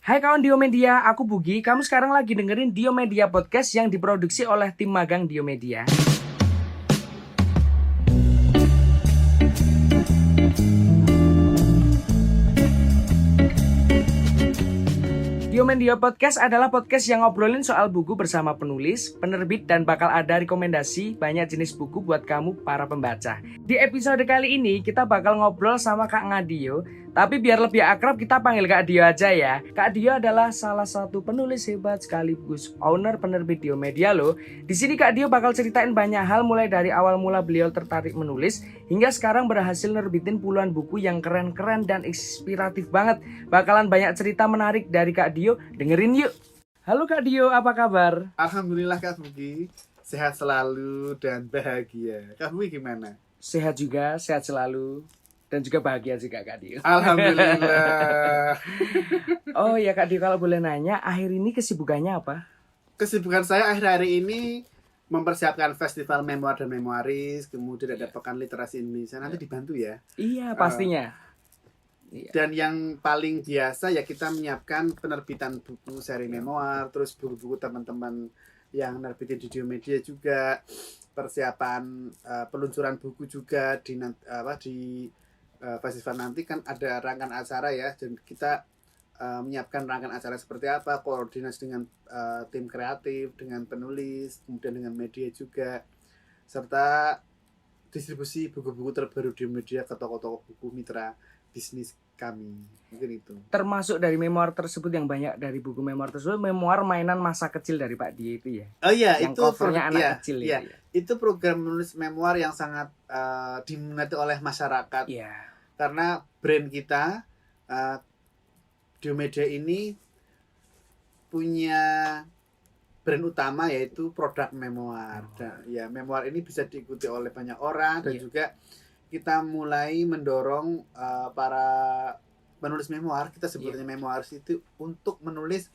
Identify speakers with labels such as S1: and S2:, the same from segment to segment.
S1: Hai kawan Diomedia, aku Bugi. Kamu sekarang lagi dengerin Diomedia Podcast yang diproduksi oleh tim magang Diomedia. Diomedia Podcast adalah podcast yang ngobrolin soal buku bersama penulis, penerbit, dan bakal ada rekomendasi banyak jenis buku buat kamu para pembaca. Di episode kali ini kita bakal ngobrol sama Kak Ngadio, tapi biar lebih akrab kita panggil Kak Dio aja ya. Kak Dio adalah salah satu penulis hebat sekaligus owner penerbit Diomedia loh. Di sini Kak Dio bakal ceritain banyak hal mulai dari awal mula beliau tertarik menulis hingga sekarang berhasil nerbitin puluhan buku yang keren-keren dan inspiratif banget. Bakalan banyak cerita menarik dari Kak Dio, dengerin yuk. Halo Kak Dio, apa kabar?
S2: Alhamdulillah Kak Bugi, sehat selalu dan bahagia. Kak Bugi gimana?
S1: Sehat juga, sehat selalu. Dan juga bahagia juga Kak Dio.
S2: Alhamdulillah.
S1: Oh ya Kak Dio, kalau boleh nanya, akhir ini kesibukannya apa?
S2: Kesibukan saya akhir-akhir ini mempersiapkan festival memoir dan memoaris, kemudian ada pekan literasi Indonesia. Nanti dibantu ya.
S1: Iya pastinya.
S2: Dan yang paling biasa ya kita menyiapkan penerbitan buku seri memoir, terus buku-buku teman-teman yang nerbitin di Diomedia juga, persiapan peluncuran buku juga di festival nanti kan ada rangkaian acara ya, dan kita menyiapkan rangkaian acara seperti apa, koordinasi dengan tim kreatif, dengan penulis, kemudian dengan media juga, serta distribusi buku-buku terbaru di media ke toko-toko buku mitra bisnis kami. Mungkin itu.
S1: Termasuk dari memoir tersebut, yang banyak dari buku memoir tersebut, memoir mainan masa kecil dari Pak Dio itu ya?
S2: Oh iya,
S1: yang
S2: itu
S1: covernya anak kecil
S2: iya.
S1: itu ya?
S2: Itu program menulis memoir yang sangat diminati oleh masyarakat.
S1: Iya.
S2: Karena brand kita Diomedia ini punya brand utama yaitu produk memoir. Dan ya memoir ini bisa diikuti oleh banyak orang, dan juga kita mulai mendorong para penulis memoir, kita sebutnya memoiris itu, untuk menulis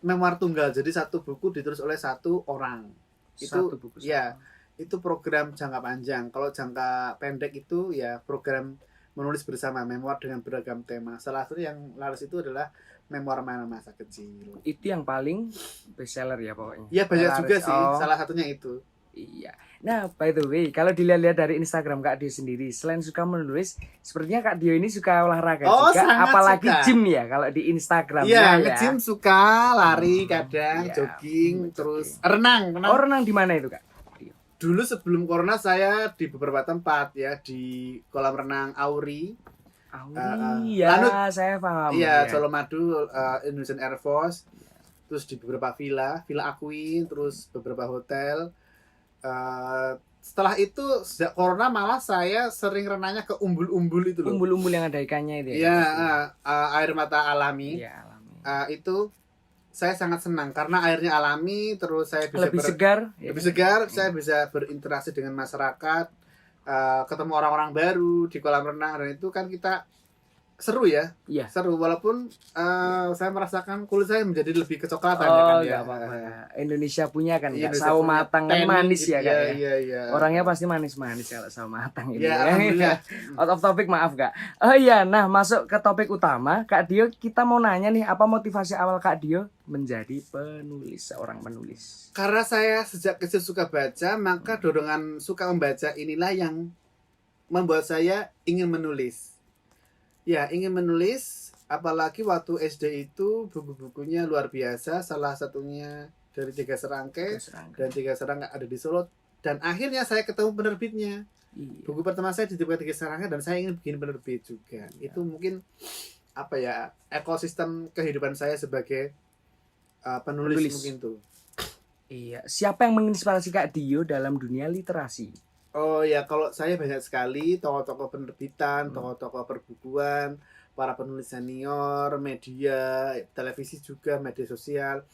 S2: memoir tunggal. Jadi satu buku ditulis oleh satu orang. Itu
S1: buku
S2: ya, itu program jangka panjang. Kalau jangka pendek itu ya program menulis bersama memoir dengan beragam tema. Salah satu yang laris itu adalah memoir mainan masa kecil.
S1: Itu yang paling bestseller ya pokoknya.
S2: Iya banyak juga sih, salah satunya itu.
S1: Iya. Nah, by the way, kalau dilihat-lihat dari Instagram Kak Dio sendiri, selain suka menulis, sepertinya Kak Dio ini suka olahraga juga, apalagi
S2: suka.
S1: Gym ya kalau di Instagram.
S2: Iya, nge-gym suka, lari kadang,
S1: Iya,
S2: jogging, terus renang.
S1: Oh, renang di mana itu Kak?
S2: Dulu sebelum corona saya di beberapa tempat ya, di kolam renang Auri.
S1: Saya paham.
S2: Iya, Colomadu, Indonesian Air Force. Terus di beberapa villa Aquin, terus beberapa hotel. Setelah itu sejak corona malah saya sering renangnya ke umbul-umbul itu loh.
S1: Umbul-umbul yang ada ikannya itu ya.
S2: Iya, air mata alami.
S1: Iya, alami.
S2: Itu saya sangat senang karena airnya alami, terus saya bisa
S1: lebih segar.
S2: Saya bisa berinteraksi dengan masyarakat, ketemu orang-orang baru di kolam renang, dan itu kan kita seru ya.
S1: Iya.
S2: Seru walaupun saya merasakan kulit saya menjadi lebih kecoklatan
S1: ya. Indonesia punya kan
S2: ya,
S1: sawo matang kan manis
S2: gitu,
S1: ya kan.
S2: Iya.
S1: Orangnya pasti manis-manis kalau sawo matang ini.
S2: Ya, alhamdulillah.
S1: Out of topic, maaf Kak. Oh iya, nah masuk ke topik utama, Kak Dio, kita mau nanya nih, apa motivasi awal Kak Dio menjadi seorang penulis?
S2: Karena saya sejak kecil suka baca, maka dorongan suka membaca inilah yang membuat saya ingin menulis. Ya, ingin menulis, apalagi waktu SD itu buku-bukunya luar biasa, salah satunya dari Tiga Serangkai. Dan Tiga Serangkai ada di Solo, dan akhirnya saya ketemu penerbitnya. Iya. Buku pertama saya diterbitkan Tiga Serangkai, dan saya ingin bikin penerbit juga. Iya. Itu mungkin ekosistem kehidupan saya sebagai penulis mungkin tuh.
S1: Iya, siapa yang menginspirasi Kak Dio dalam dunia literasi?
S2: Oh ya, kalau saya banyak sekali tokoh-tokoh penerbitan, tokoh-tokoh perbukuan, para penulis senior, media, televisi juga, media sosial,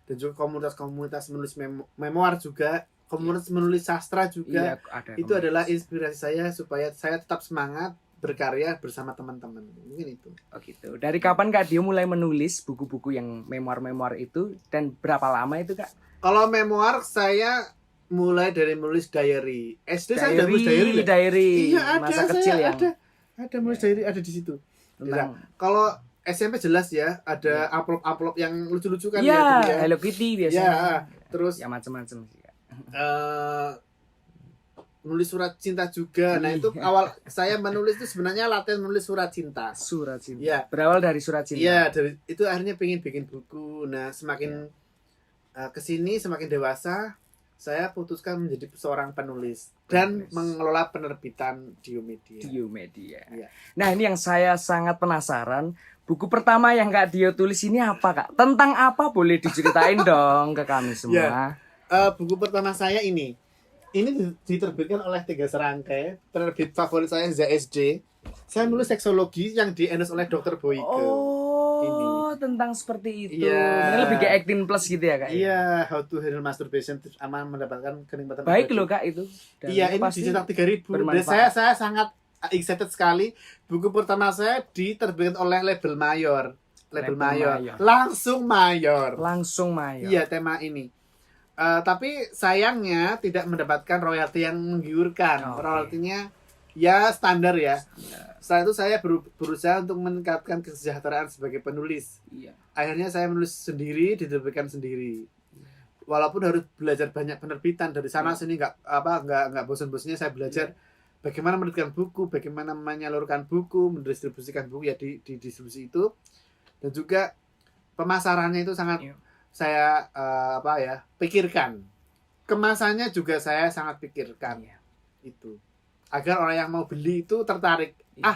S2: dan juga komunitas-komunitas menulis memoir juga, komunitas menulis sastra juga. Itu adalah inspirasi saya supaya saya tetap semangat berkarya bersama teman-teman. Mungkin itu.
S1: Oh gitu. Dari kapan Kak Dio mulai menulis buku-buku yang memoir-memoir itu, dan berapa lama itu Kak?
S2: Kalau memoir saya mulai dari menulis diary. SD saya udah menulis diary.
S1: Diary
S2: iya, ada,
S1: masa kecil ya.
S2: Ada menulis diary, ada di situ. Kalau SMP jelas ya, ada amplop-amplop yang lucu-lucu kan
S1: Iya,
S2: ya dulu ya.
S1: Hello Kitty biasanya.
S2: Ya, terus
S1: ya macam-macam sih, Kak.
S2: Nulis surat cinta juga. Nah, itu awal saya menulis itu sebenarnya latihan menulis surat cinta.
S1: Surat cinta.
S2: Ya.
S1: Berawal dari surat cinta.
S2: Iya, dari itu akhirnya pengen bikin buku. Nah, semakin kesini semakin dewasa, saya putuskan menjadi seorang penulis dan mengelola penerbitan Diomedia. Ya.
S1: Nah, ini yang saya sangat penasaran. Buku pertama yang Kak Dio tulis ini apa, Kak? Tentang apa, boleh diceritain dong ke kami semua.
S2: Buku pertama saya ini diterbitkan oleh Tiga Serangkai, penerbit favorit saya ZSD. Saya nulis seksologi yang di-endorse oleh Dr. Boyke.
S1: Oh, tentang seperti itu.
S2: Iya.
S1: Ini lebih ke 18 plus gitu ya, Kak?
S2: Iya, how to handle masturbation tips aman mendapatkan kenikmatan.
S1: Baik loh, Kak, itu. Dan
S2: iya, ini dicetak 3.000. Dan saya sangat excited sekali. Buku pertama saya diterbitkan oleh label mayor. Label mayor. Langsung mayor. Iya, tema ini. Tapi sayangnya tidak mendapatkan royalti yang menggiurkan. Royaltinya ya standar ya. Setelah itu saya berusaha untuk meningkatkan kesejahteraan sebagai penulis.
S1: Iya.
S2: Akhirnya saya menulis sendiri, diterbitkan sendiri. Walaupun harus belajar banyak penerbitan dari sana sini, nggak bosan-bosannya saya belajar bagaimana menerbitkan buku, bagaimana menyalurkan buku, mendistribusikan buku ya di distribusi itu, dan juga pemasarannya itu sangat saya pikirkan. Kemasannya juga saya sangat pikirkan. Itu agar orang yang mau beli itu tertarik.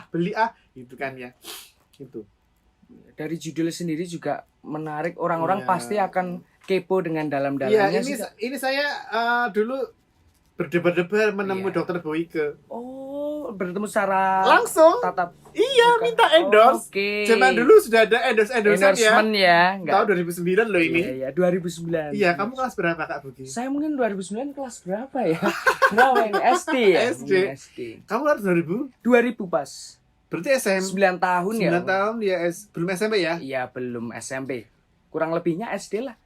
S2: Beli gitu kan ya. Itu.
S1: Dari judul sendiri juga menarik, orang-orang pasti akan kepo dengan dalam-dalamnya.
S2: Iya, ini saya dulu berdebar-debar menemui Dr. Boyke.
S1: Oh, bertemu secara
S2: langsung
S1: tatap.
S2: Iya, minta endorse. Zaman dulu sudah ada endorsement ya. Tahun 2009 loh ini.
S1: Iya, 2009.
S2: Iya, kamu kelas berapa, Kak Bugi?
S1: Saya mungkin 2009 kelas berapa ya? Berapa ini? SD ya?
S2: SD. Kamu kelas 2000?
S1: 2000 pas.
S2: Berarti SMP
S1: 9 tahun ya?
S2: 9 tahun ya, belum SMP ya?
S1: Iya, belum SMP. Kurang lebihnya SD lah.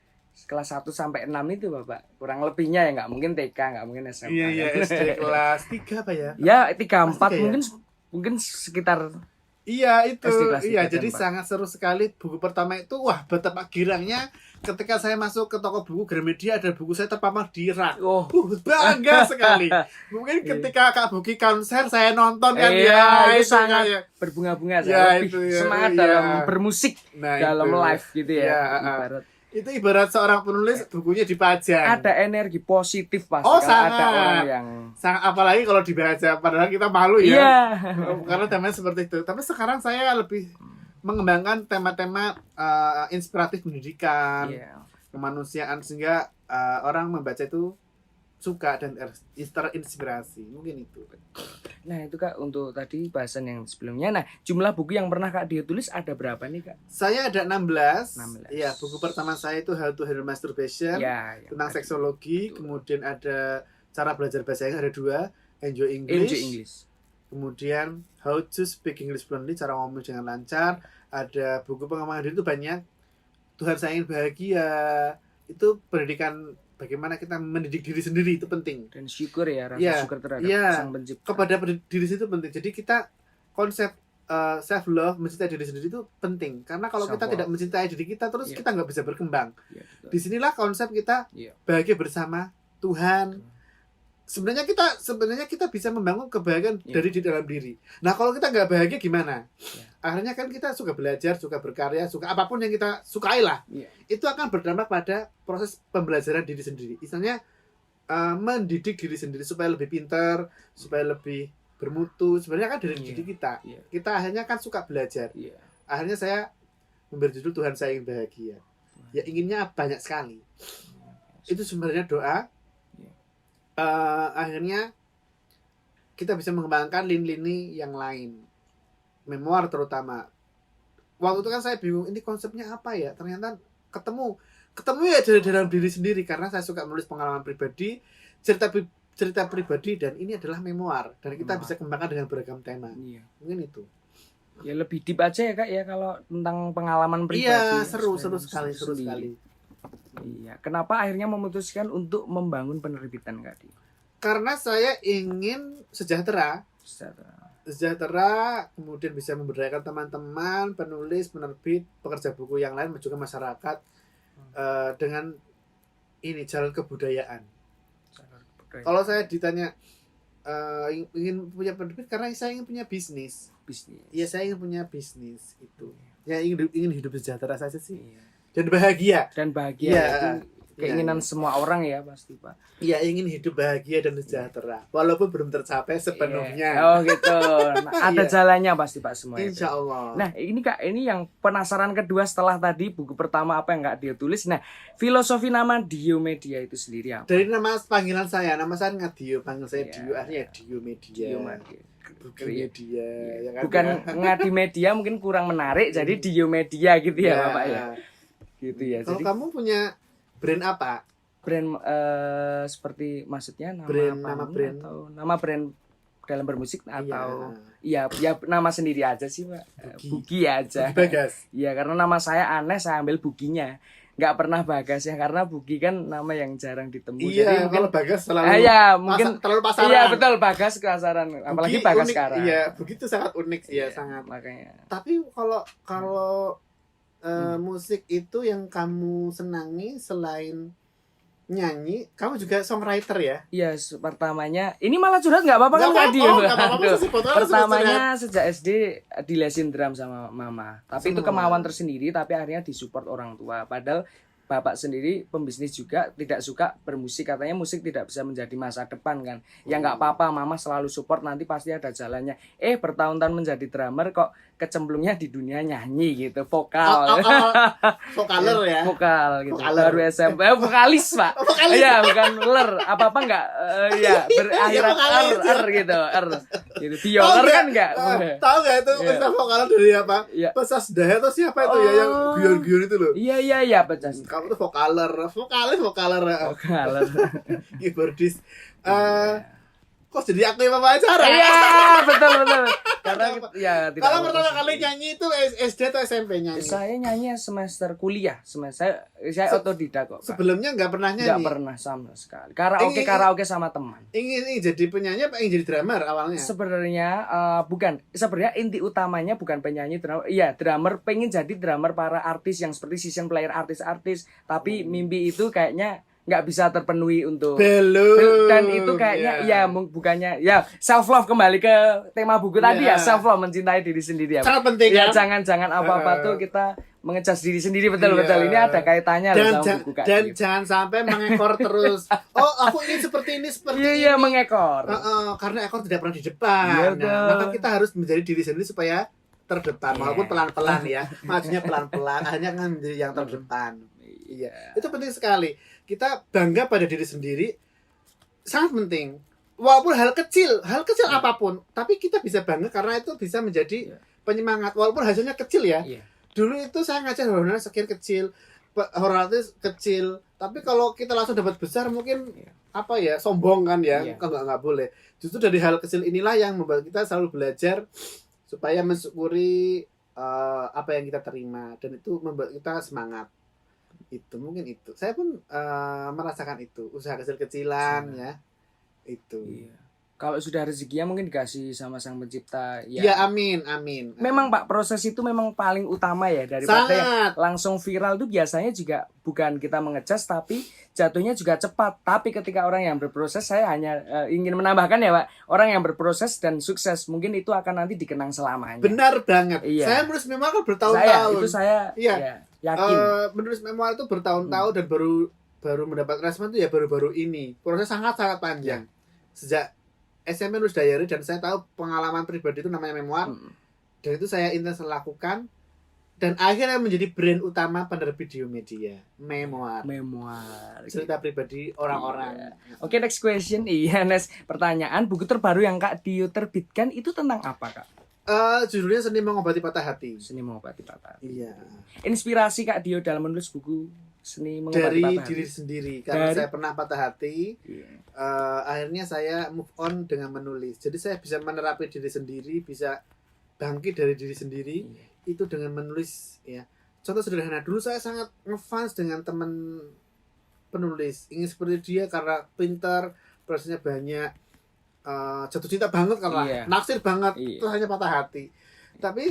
S1: Kelas 1 sampai 6 itu, Bapak. Kurang lebihnya ya, nggak mungkin TK, nggak mungkin SMA.
S2: Iya, SD kelas 3 apa ya?
S1: Ya, 3 4 mungkin sekitar.
S2: Iya, itu. Iya, jadi sangat seru sekali. Buku pertama itu betapa girangnya ketika saya masuk ke toko buku Gramedia, ada buku saya terpampang di rak. Bangga sekali. Mungkin ketika Kak Bugi konser saya nonton kan
S1: itu sangat berbunga-bunga, semangat dalam bermusik, dalam live gitu ya.
S2: Ibarat. Itu ibarat seorang penulis bukunya dipajang.
S1: Ada energi positif pasti.
S2: Sangat.
S1: Ada orang yang
S2: sangat, apalagi kalau dibaca, padahal kita malu ya. Karena temanya seperti itu. Tapi sekarang saya lebih mengembangkan tema-tema inspiratif pendidikan, kemanusiaan, sehingga orang membaca itu suka dan terinspirasi. Mungkin itu.
S1: Nah, itu Kak, untuk tadi bahasan yang sebelumnya. Nah, jumlah buku yang pernah Kak Dio tulis ada berapa nih, Kak?
S2: Saya ada 16. Iya, buku pertama saya itu How to Handle Masturbation, tentang seksologi. Kemudian ada cara belajar bahasa Inggris, ada 2, Enjoy English. Kemudian How to Speak English Fluently, cara ngomong dengan lancar. Ada buku pengembangan diri itu banyak. Tuhan Saya Ingin Bahagia. Itu pendidikan, bagaimana kita mendidik diri sendiri, itu penting.
S1: Dan syukur ya, rasa syukur terhadap Sang Pencipta.
S2: Kepada diri sendiri itu penting. Jadi kita konsep self love, mencintai diri sendiri itu penting. Karena kalau kita tidak mencintai diri kita, terus kita nggak bisa berkembang. Disinilah konsep kita bahagia bersama Tuhan. Sebenarnya kita bisa membangun kebahagiaan dari di dalam diri. Nah, kalau kita nggak bahagia gimana? Akhirnya kan kita suka belajar, suka berkarya, suka apapun yang kita sukai lah. Itu akan berdampak pada proses pembelajaran diri sendiri. Misalnya mendidik diri sendiri supaya lebih pintar, supaya lebih bermutu. Sebenarnya kan dari diri kita. Kita akhirnya kan suka belajar. Akhirnya saya memberi judul Tuhan Saya Ingin Bahagia. Ya, inginnya banyak sekali. Itu sebenarnya doa. Akhirnya kita bisa mengembangkan lini-lini yang lain, memoir terutama. Waktu itu kan saya bingung, ini konsepnya apa ya? Ternyata ketemu ya dari dalam diri sendiri, karena saya suka menulis pengalaman pribadi, cerita pribadi, dan ini adalah memoir, dan kita bisa kembangkan dengan beragam tema. Mungkin itu.
S1: Ya lebih deep aja ya Kak ya, kalau tentang pengalaman pribadi.
S2: Iya, seru sekali.
S1: Iya, kenapa akhirnya memutuskan untuk membangun penerbitan Kak Dio?
S2: Karena saya ingin sejahtera. sejahtera, kemudian bisa memberdayakan teman-teman, penulis, penerbit, pekerja buku yang lain, juga masyarakat dengan ini jalan kebudayaan. Kalau saya ditanya ingin punya penerbit karena saya ingin punya bisnis. Iya, saya ingin punya bisnis itu. Ya ingin hidup sejahtera saja sih.
S1: Iya.
S2: Dan bahagia.
S1: Iya. Itu keinginan semua orang ya pasti, Pak.
S2: Iya, ingin hidup bahagia dan sejahtera. Walaupun belum tercapai sepenuhnya.
S1: Oh gitu. Ada jalannya pasti Pak semua itu.
S2: Insya Allah.
S1: Nah ini Kak, ini yang penasaran kedua setelah tadi buku pertama apa yang nggak dia tulis. Nah, filosofi nama Diomedia itu sendiri apa?
S2: Dari nama panggilan saya nggak Dio, panggil saya Dio, artinya Diomedia. Media, ya kan?
S1: Bukan ngadi media mungkin kurang menarik, jadi Diomedia gitu ya Bapak ya. Gitu ya.
S2: Kalau
S1: jadi
S2: kamu punya brand apa?
S1: Brand seperti maksudnya nama
S2: brand
S1: atau nama brand dalam bermusik atau ya nama sendiri aja sih Pak. Bugi aja.
S2: Bagas.
S1: Iya, karena nama saya aneh, saya ambil Buginya. Nggak pernah Bagas ya, karena Bugi kan nama yang jarang ditemui.
S2: Iya,
S1: jadi mungkin
S2: kalau Bagas selalu terlalu pasaran.
S1: Iya betul, Bagas kepasaran, apalagi
S2: Bugi
S1: Bagas
S2: unik,
S1: sekarang.
S2: Iya, begitu sangat unik ya, sangat.
S1: Makanya.
S2: Tapi kalau musik itu yang kamu senangi selain nyanyi, kamu juga songwriter ya?
S1: Iya, pertamanya ini malah curhat nggak apa-apa kan Kak Dio? Pertamanya sejak SD dilesin drum sama mama. Tapi itu kemauan tersendiri, tapi akhirnya disupport orang tua. Padahal bapak sendiri pembisnis juga, tidak suka bermusik, katanya musik tidak bisa menjadi masa depan kan. Ya nggak apa-apa, mama selalu support, nanti pasti ada jalannya. Bertahun-tahun menjadi drummer kok kecemplungnya di dunia nyanyi gitu, vokal.
S2: Vokaler ya.
S1: Vokal gitu.
S2: Vokaler.
S1: Baru SMP, vokalis Pak. Iya, bukan ler. Apa-apa enggak ya berakhirat R gitu, R. Gitu. Bioler kan enggak?
S2: Tahu enggak itu istilah vokaler dari apa? Pesas Daya atau siapa itu ya yang guyon-guyon itu loh.
S1: Iya, Pesas.
S2: Kamu tuh vokaler. Vokaler. Keyboardis. Kok jadi aku yang acara?
S1: Iya, betul. Karena ya tidak.
S2: Kalau pertama kali nyanyi itu SD atau SMP nyanyi?
S1: Saya nyanyi semester kuliah. Saya otodidak kok.
S2: Sebelumnya nggak pernah nyanyi?
S1: Nggak pernah sama sekali. Karaoke sama teman.
S2: Ingin jadi penyanyi apa ingin jadi drummer awalnya?
S1: Sebenarnya bukan. Sebenarnya inti utamanya bukan penyanyi drummer. Iya, drummer, pengen jadi drummer para artis yang seperti session player artis-artis. Tapi mimpi itu kayaknya nggak bisa terpenuhi untuk
S2: belum.
S1: Dan itu kayaknya ya bukannya ya self love, kembali ke tema buku tadi ya, self love, mencintai diri sendiri ya.
S2: Sangat penting
S1: ya. Jangan apa-apa tuh kita mengecas diri sendiri, betul. Ini ada kaitannya sama buku Kak.
S2: Dan jangan sampai mengekor terus. Oh, aku ingin seperti ini.
S1: Iya, mengekor.
S2: Karena ekor tidak pernah di depan. Maka kita harus menjadi diri sendiri supaya terdepan, walaupun pelan-pelan ya. Majunya pelan-pelan, akhirnya kan menjadi yang terdepan. Iya. Itu penting sekali. Kita bangga pada diri sendiri, sangat penting. Walaupun hal kecil apapun, tapi kita bisa bangga karena itu bisa menjadi penyemangat. Walaupun hasilnya kecil ya. Dulu itu saya ngajar horor sekian kecil, horor kecil. Tapi kalau kita langsung dapat besar mungkin sombong kan ya. Nggak boleh. Justru dari hal kecil inilah yang membuat kita selalu belajar supaya mensyukuri apa yang kita terima, dan itu membuat kita semangat. Itu mungkin itu saya pun merasakan itu, usaha kecil-kecilan ya itu.
S1: Kalau sudah rezekinya mungkin dikasih sama Sang Pencipta
S2: ya amin.
S1: Memang Pak, proses itu memang paling utama ya, daripada yang langsung viral itu biasanya juga bukan kita mengecas tapi jatuhnya juga cepat. Tapi ketika orang yang berproses, saya hanya ingin menambahkan ya Pak, orang yang berproses dan sukses mungkin itu akan nanti dikenang selamanya.
S2: Benar banget. Saya menulis memoir bertahun-tahun.
S1: Saya yakin.
S2: Menulis memoir itu bertahun-tahun dan baru mendapat respon itu ya baru-baru ini. Proses sangat-sangat panjang. Sejak SMP nulis diary, dan saya tahu pengalaman pribadi itu namanya memoir. Dan itu saya intens lakukan, dan akhirnya menjadi brand utama penerbit Diomedia. Memoir. Cerita pribadi orang-orang.
S1: Oke, next question. Next pertanyaan, buku terbaru yang Kak Dio terbitkan itu tentang apa Kak?
S2: Judulnya Seni Mengobati Patah Hati. Iya. Inspirasi
S1: Kak Dio dalam menulis buku Seni Mengobati
S2: dari
S1: Patah Hati
S2: diri sendiri, karena saya pernah patah hati. Akhirnya saya move on dengan menulis. Jadi saya bisa menerapi diri sendiri, bisa bangkit dari diri sendiri itu dengan menulis ya. Contoh sederhana, dulu saya sangat ngefans dengan teman penulis, ingin seperti dia karena pintar, prosesnya banyak. jatuh cinta banget karena
S1: Iya.
S2: naksir banget,
S1: Iya.
S2: itu hanya patah hati. Tapi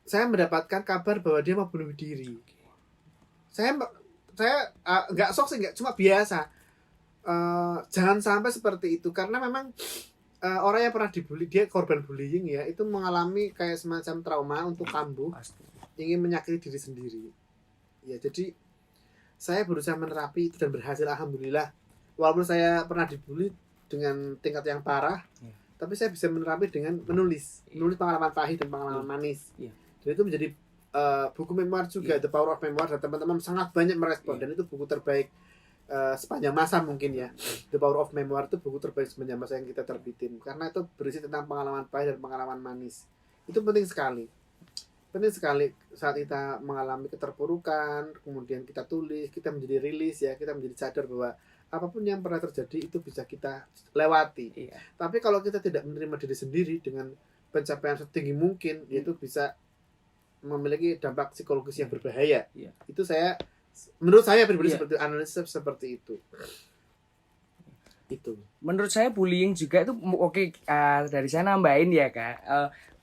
S2: saya mendapatkan kabar bahwa dia mau bunuh diri. Saya nggak sok sih, nggak, cuma biasa. Jangan sampai seperti itu, karena memang orang yang pernah dibully, dia korban bullying ya, itu mengalami kayak semacam trauma untuk kambuh,
S1: Pasti.
S2: ingin menyakiti diri sendiri. Ya, jadi saya berusaha menerapi itu dan berhasil, alhamdulillah. Walaupun saya pernah dibully dengan tingkat yang parah,
S1: Ya.
S2: tapi saya bisa menerapi dengan menulis pengalaman pahit dan pengalaman manis.
S1: Ya.
S2: Dan itu menjadi buku memoir juga, The Power of Memoir, dan teman-teman sangat banyak merespon. Dan itu buku terbaik sepanjang masa mungkin ya. The Power of Memoir itu buku terbaik sepanjang masa yang kita terbitin, karena itu berisi tentang pengalaman pahit dan pengalaman manis. Itu penting sekali saat kita mengalami keterpurukan, kemudian kita tulis, kita menjadi rilis ya, kita menjadi sadar bahwa apapun yang pernah terjadi itu bisa kita lewati.
S1: Iya.
S2: Tapi kalau kita tidak menerima diri sendiri dengan pencapaian setinggi mungkin, itu bisa memiliki dampak psikologis yang berbahaya.
S1: Iya.
S2: Itu menurut saya pribadi
S1: Iya.
S2: seperti analisis seperti itu.
S1: Menurut saya bullying juga itu oke, dari saya nambahin ya Kak.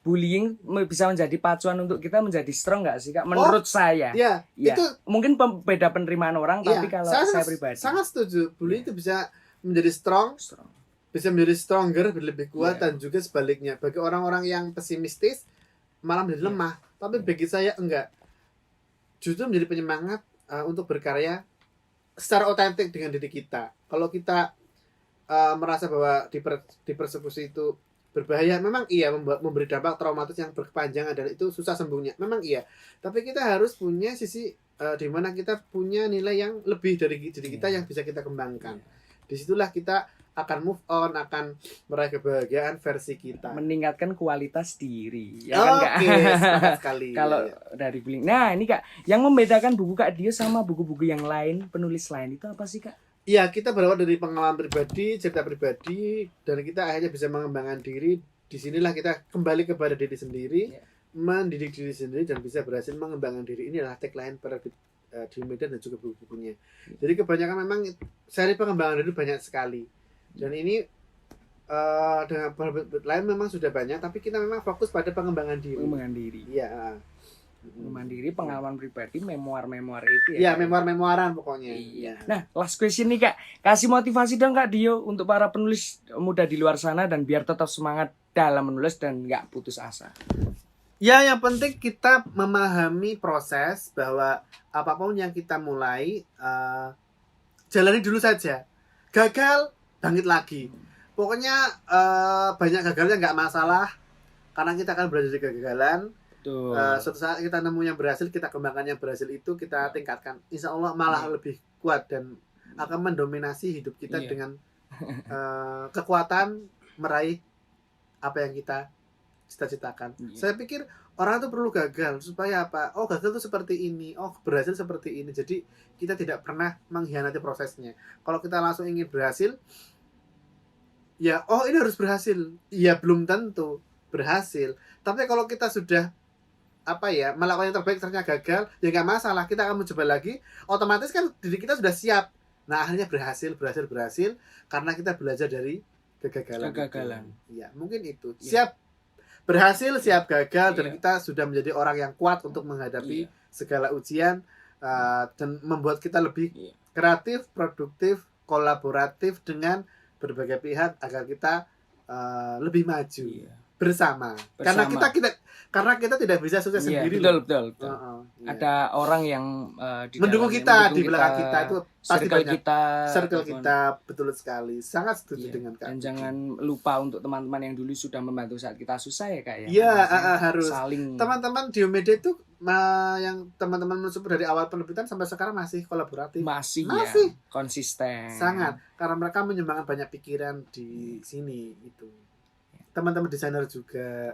S1: Bullying bisa menjadi pacuan untuk kita menjadi strong nggak sih Kak? Menurut saya.
S2: Ya,
S1: Ya,
S2: itu
S1: mungkin beda penerimaan orang,
S2: ya,
S1: tapi kalau saya pribadi
S2: sangat setuju. Bullying
S1: Iya.
S2: itu bisa menjadi strong, bisa menjadi stronger, lebih kuat,
S1: Iya.
S2: dan juga sebaliknya. Bagi orang-orang yang pesimistis malah menjadi
S1: Iya.
S2: lemah. Tapi
S1: Iya.
S2: bagi saya enggak. Justru menjadi penyemangat untuk berkarya secara otentik dengan diri kita. Kalau kita merasa bahwa dipersekusi itu berbahaya, memang iya, memberi dampak traumatis yang berkepanjangan, dan itu susah sembuhnya, memang iya. Tapi kita harus punya sisi di mana kita punya nilai yang lebih dari diri kita yang bisa kita kembangkan. Disitulah kita akan move on, akan meraih kebahagiaan versi kita.
S1: meningkatkan kualitas diri. Ya kan Kak?
S2: Oke, sepakat sekali.
S1: Kalau
S2: Ya.
S1: dari bullying. Nah, ini Kak, yang membedakan buku Kak Dio sama buku-buku yang lain, penulis lain itu apa sih Kak?
S2: Iya, kita berawal dari pengalaman pribadi, cerita pribadi, dan kita akhirnya bisa mengembangkan diri. Disinilah kita kembali kepada diri sendiri,
S1: Iya.
S2: mendidik diri sendiri, dan bisa berhasil mengembangkan diri. Ini adalah tagline penerbit di Medan dan juga buku-bukunya. Jadi kebanyakan memang seri pengembangan diri banyak sekali. Dan ini dengan penerbit lain memang sudah banyak, tapi kita memang fokus pada pengembangan diri.
S1: Pengembangan diri.
S2: Iya.
S1: Pengembangan diri, pengalaman pribadi, memoir-memoir itu
S2: Iya,
S1: ya. Kak?
S2: memoir-memoiran pokoknya.
S1: Iya. Nah, last question nih Kak. Kasih motivasi dong Kak Dio untuk para penulis muda di luar sana dan biar tetap semangat dalam menulis dan nggak putus asa.
S2: Ya, yang penting kita memahami proses bahwa apapun yang kita mulai, jalani dulu saja. Gagal, bangkit lagi. Pokoknya banyak gagalnya nggak masalah, karena kita akan belajar dari kegagalan.
S1: Tuh.
S2: Suatu saat kita nemu yang berhasil, kita kembangkan yang berhasil itu, kita tingkatkan. Insya Allah malah lebih kuat dan akan mendominasi hidup kita
S1: Iya.
S2: dengan kekuatan meraih apa yang kita cita-citakan.
S1: Iya.
S2: Saya pikir orang itu perlu gagal supaya apa? Oh, gagal itu seperti ini. Oh, berhasil seperti ini. Jadi kita tidak pernah mengkhianati prosesnya. Kalau kita langsung ingin berhasil, ya, oh ini harus berhasil. Ya, belum tentu berhasil. Tapi kalau kita sudah melakukan yang terbaik, ternyata gagal, ya nggak masalah, kita akan mencoba lagi. Otomatis kan diri kita sudah siap. Nah, akhirnya berhasil karena kita belajar dari kegagalan. Ya, mungkin itu.
S1: Iya.
S2: Siap berhasil, siap gagal, dan
S1: Iya.
S2: kita sudah menjadi orang yang kuat untuk menghadapi
S1: Iya.
S2: segala ujian, dan membuat kita lebih
S1: Iya.
S2: kreatif, produktif, kolaboratif dengan berbagai pihak agar kita lebih maju.
S1: Iya.
S2: Bersama. Karena kita tidak bisa sukses
S1: Iya,
S2: sendiri.
S1: betul.
S2: Iya.
S1: Ada orang yang
S2: mendukung kita, di belakang kita itu pasti
S1: circle
S2: banyak.
S1: kita,
S2: Circle kita, betul sekali. Sangat setuju
S1: Iya.
S2: dengan Kak.
S1: Dan jangan lupa untuk teman-teman yang dulu sudah membantu saat kita susah ya Kak ya.
S2: Iya,
S1: Maksudnya
S2: harus.
S1: saling.
S2: Teman-teman Diomedes itu yang teman-teman mensupport dari awal penerbitan sampai sekarang masih kolaboratif.
S1: Masih
S2: Masih.
S1: ya, konsisten.
S2: Sangat, karena mereka menyumbangkan banyak pikiran di sini itu. Teman-teman desainer juga.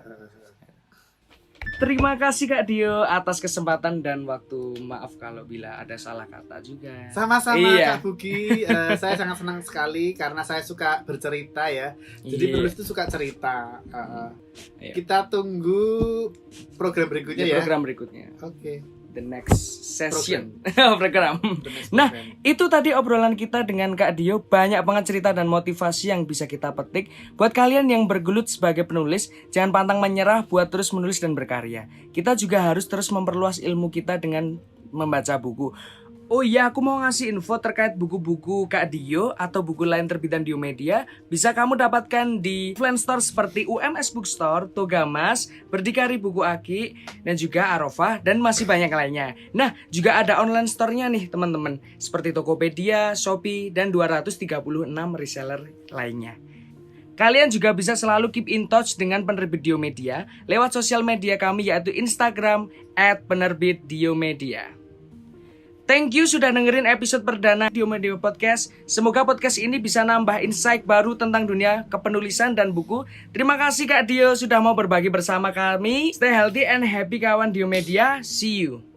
S1: Terima kasih Kak Dio atas kesempatan dan waktu. Maaf kalau bila ada salah kata juga.
S2: Sama-sama
S1: Iya.
S2: Kak Bugi. Saya sangat senang sekali karena saya suka bercerita ya. Jadi
S1: Iya.
S2: penulis itu suka cerita.
S1: Iya.
S2: Kita tunggu program berikutnya ya.
S1: Program berikutnya.
S2: Oke.
S1: the next session program.
S2: next
S1: Nah,
S2: program.
S1: itu tadi obrolan kita dengan Kak Dio. Banyak banget cerita dan motivasi yang bisa kita petik. Buat kalian yang bergelut sebagai penulis, jangan pantang menyerah buat terus menulis dan berkarya. Kita juga harus terus memperluas ilmu kita dengan membaca buku. Oh iya, aku mau ngasih info terkait buku-buku Kak Dio atau buku lain terbitan Dio Media. Bisa kamu dapatkan di offline store seperti UMS Bookstore, Togamas, Berdikari Buku Aki, dan juga Arofah, dan masih banyak lainnya. Nah, juga ada online store-nya nih teman-teman, seperti Tokopedia, Shopee, dan 236 reseller lainnya. Kalian juga bisa selalu keep in touch dengan penerbit Dio Media lewat sosial media kami yaitu Instagram @penerbitdiomedia. Thank you sudah dengerin episode perdana Dio Media Podcast. Semoga podcast ini bisa nambah insight baru tentang dunia kepenulisan dan buku. Terima kasih Kak Dio sudah mau berbagi bersama kami. Stay healthy and happy kawan Dio Media. See you.